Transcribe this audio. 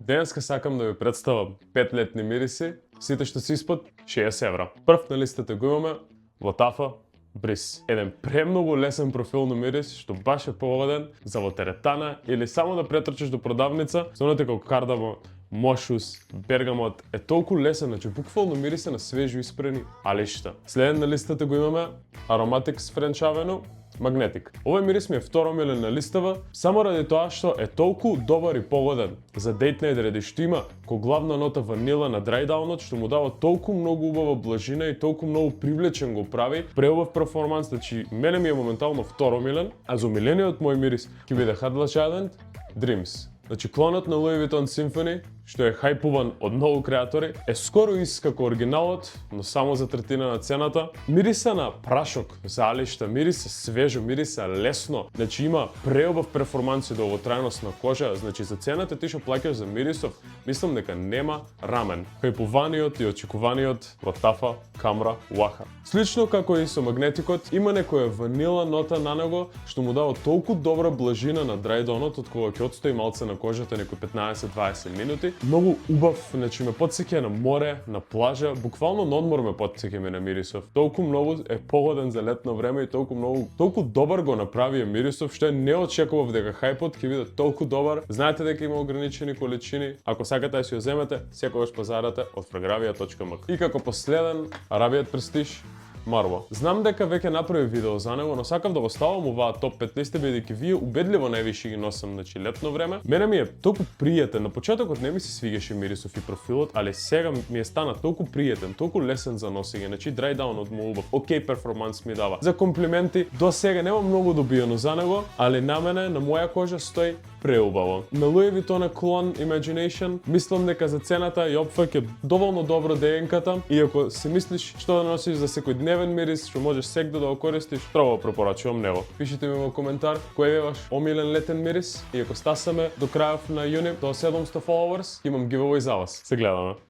Денеска сакам да ви представам 5 летни мириси, сите што се испод 60 евра. Прв на листата го имаме Лотафа Бриз. Еден премногу лесен профилно мирис што баш е погоден за во теретана или само да претрчиш до продавница, со оноте како кардамо, мошус, бергамот, е толку лесен, значи буквално мирисе на свежи испрени алишта. Следен на листата го имаме Aromatics French Avenue Magnetic. Овој мирис ми е второ милен на листава, само ради тоа што е толку добар и погоден за дейт најд, ради што има ко главна нота ванила на драйдаунот, што му дава толку многу убава блажина и толку многу привлечен го прави, преубав перформанс, значи мене ми е моментално второ милен, а за омилениот мој мирис ќе биде Hard Lush Island Dreams. Значи клонот на Louis Vuitton Symphony, што е хајпуван од многу креатори, е скоро ист како оригиналот, но само за третина на цената. Мириса на прашок за алишта, мириса свежо, мириса лесно, значи има преубав перформанс и долготрајност на кожа, значи за цената ти што плаќаш за мирисов, мислам дека нема рамен. Хајпуваниот и очекуваниот Лотафа Камра Уаха. Слично како и со магнетикот, има некоја ванила нота на него што му дава толку добра блажина на драйдонот од кога ќе отстои малце на кожата некои 15-20 минути. Многу убав, значи ме потсеќа на море, на плажа, буквално на одмор ме потсеќа на мирисов. Толку многу е погоден за летно време и толку добар го направи мирисов, што не очекував дека хајпот ќе биде толку добар. Знаете дека има ограничени количини, ако сакате да си ја земете, секогаш пазарате од fragravia.mk. И како последен, Арабијат Престиж Марва. Знам дека веќе направи видео за него, но сакав да го ставам оваа топ 5 листа, бидејќи вие убедливо највише ги носам, значи летно време. Мене ми е толку пријатен. На почетокот не ми се свигаше мирисов и профилот, али сега ми е стана толку пријатен, толку лесен за носење. Значи драйдаунот му убав, окей перформанс ми дава. За комплименти до сега нема многу добиено за него, али на мене, на моја кожа стои преубаво. На Louis Vuitton клон Imagination, мислам дека за цената и опфаќа доволно добро ДНК-та, и ако си мислиш што да носиш за секојдневен мирис, што можеш секогда да го користиш, строго препорачувам него. Пишете ми во коментар кој е ваш омилен летен мирис, и ако стасаме до крајов на јуни до 700 followers, имам giveaway за вас. Се гледаме.